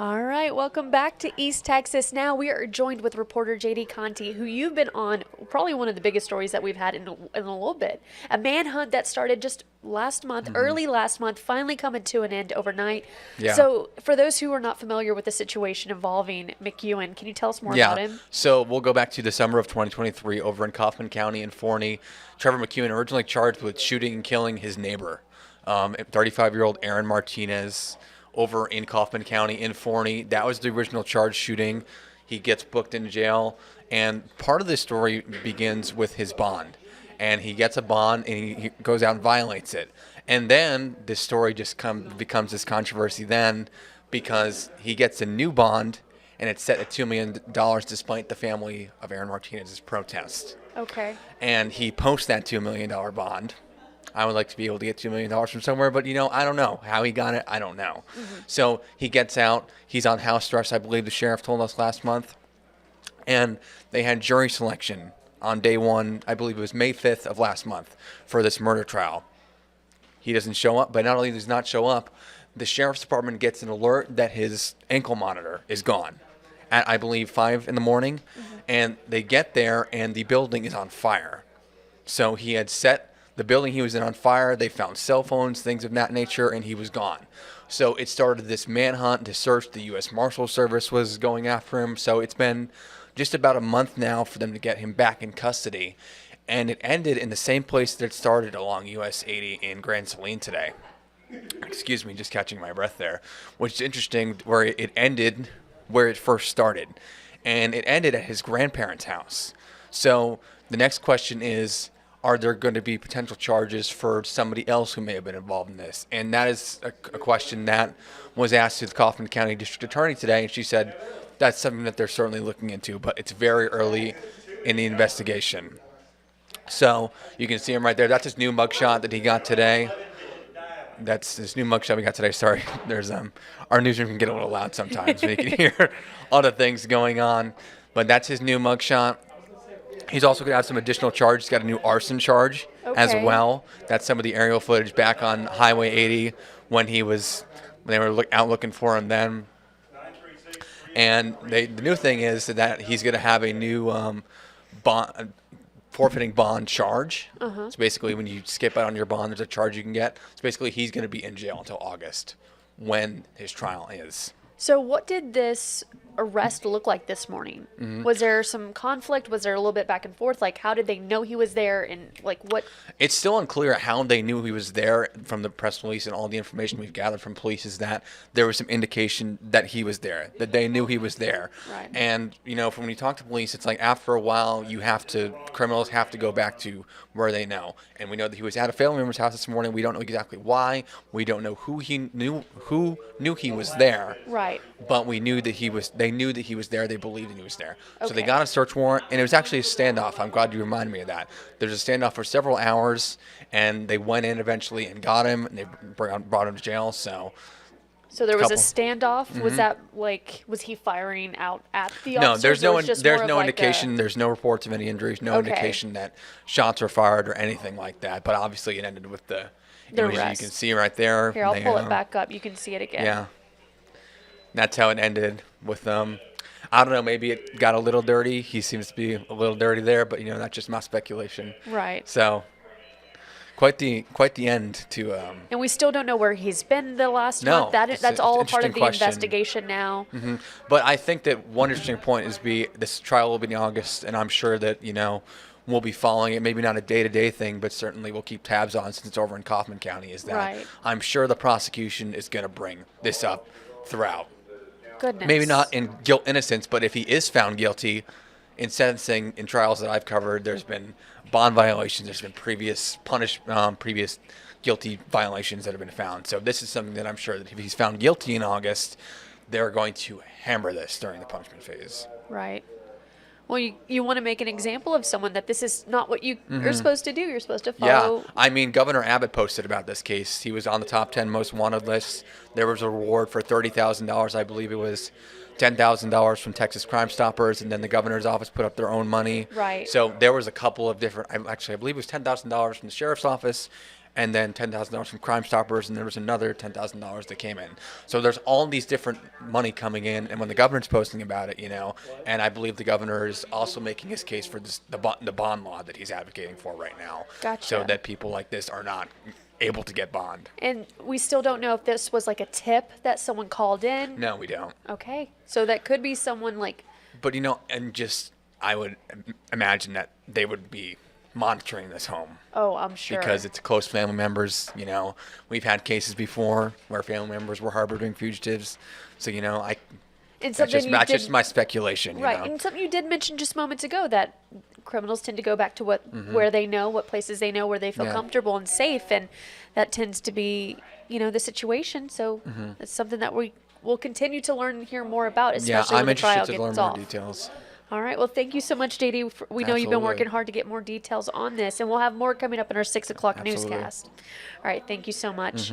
All right, welcome back to East Texas. Now we are joined with reporter JD Conte, who you've been on probably one of the biggest stories that we've had in a little bit. A manhunt that started just last month, early last month, finally coming to an end overnight. Yeah. So for those who are not familiar with the situation involving McEwen, can you tell us more about him? So we'll go back to the summer of 2023 over in Kaufman County in Forney. Trevor McEwen originally charged with shooting and killing his neighbor, 35-year-old Aaron Martinez, over in Kaufman County in Forney. That was the original charge shooting. He gets booked into jail, and part of this story begins with his bond. And he gets a bond, and he goes out and violates it. And then this story just becomes this controversy then, because he gets a new bond, and it's set at $2 million despite the family of Aaron Martinez's protest. Okay. And he posts that $2 million bond. I would like to be able to get $2 million from somewhere, but, I don't know. How he got it, I don't know. So he gets out. He's on house arrest, I believe the sheriff told us last month. And they had jury selection on day one, I believe it was May 5th of last month, for this murder trial. He doesn't show up, but not only does he not show up, the sheriff's department gets an alert that his ankle monitor is gone at, I believe, 5 in the morning. And they get there, and the building is on fire. So he had set the building he was in on fire. They found cell phones, things of that nature, and he was gone. So it started this manhunt to search. The U.S. Marshal Service was going after him. So it's been just about a month now for them to get him back in custody. And it ended in the same place that it started along US 80 in Grand Saline today. Excuse me, just catching my breath there. Which is interesting, where it ended where it first started. And it ended at his grandparents' house. So the next question is, are there going to be potential charges for somebody else who may have been involved in this? And that is a question that was asked to the Kaufman County District Attorney today, and she said that's something that they're certainly looking into, but it's very early in the investigation. So you can see him right there. That's his new mugshot that he got today. That's his new mugshot we got today. Sorry, there's our newsroom can get a little loud sometimes. We can hear all the things going on, but that's his new mugshot. He's also going to have some additional charges. He's got a new arson charge as well. That's some of the aerial footage back on Highway 80 when they were out looking for him then. And the new thing is that he's going to have a new forfeiting bond charge. So basically, when you skip out on your bond, there's a charge you can get. So basically, he's going to be in jail until August when his trial is. So what did this arrest look like this morning? Was there some conflict? Was there a little bit back and forth? Like, how did they know he was there, and like what? It's still unclear how they knew he was there. From the press release and all the information we've gathered from police is that there was some indication that he was there, that they knew he was there. Right. And from when you talk to police, it's like after a while criminals have to go back to where they know. And we know that he was at a family member's house this morning. We don't know exactly why. We don't know who knew he was there. Right. But we knew that they knew that he was there. They believed that he was there. So they Okay. got a search warrant, and it was actually a standoff. I'm glad you reminded me of that. There's a standoff for several hours, and they went in eventually and got him, and they brought him to jail. So there was a standoff. Was that was he firing out at the officers? no, there's no or was it just more of like indication. There's no reports of any injuries. No Okay. indication that shots were fired or anything like that. But obviously, it ended with the image you arrest. can see right there. Here, I'll pull it back up. You can see it again. Yeah. That's how it ended with I don't know, maybe it got a little dirty. He seems to be a little dirty there, but that's just my speculation. Right. So quite the end to And we still don't know where he's been the last No, month. That's it's all an part of the interesting question. investigation now. But I think that one interesting point is this trial will be in August, and I'm sure that we'll be following it. Maybe not a day-to-day thing, but certainly we'll keep tabs on since it's over in Kaufman County. Is that Right. I'm sure the prosecution is going to bring this up throughout. Goodness. Maybe not in guilt innocence, but if he is found guilty in sentencing, in trials that I've covered, there's been bond violations, there's been previous guilty violations that have been found. So this is something that I'm sure that if he's found guilty in August, they're going to hammer this during the punishment phase. Right. Well, you want to make an example of someone that this is not what you are supposed to do. You're supposed to follow. Yeah, I mean, Governor Abbott posted about this case. He was on the top 10 most wanted list. There was a reward for $30,000. I believe it was $10,000 from Texas Crime Stoppers, and then the governor's office put up their own money. Right. So there was a couple of different. I believe it was $10,000 from the sheriff's office, and then $10,000 from Crime Stoppers, and there was another $10,000 that came in. So there's all these different money coming in, and when the governor's posting about it, and I believe the governor is also making his case for the bond law that he's advocating for right now. Gotcha. So that people like this are not able to get bond. And we still don't know if this was like a tip that someone called in. No, we don't. Okay. So that could be someone like. But and just I would imagine that they would be monitoring this home. Oh, I'm sure. Because it's close family members. We've had cases before where family members were harboring fugitives. So And that's just my speculation. Right. And something you did mention just moments ago, that criminals tend to go back to where they know, what places they know, where they feel comfortable and safe, and that tends to be the situation. So it's something that we will continue to learn and hear more about, especially when the trial gets off. I'm interested to learn more details. All right. Well, thank you so much, JD. We know you've been working hard to get more details on this, and we'll have more coming up in our 6 o'clock newscast. All right. Thank you so much.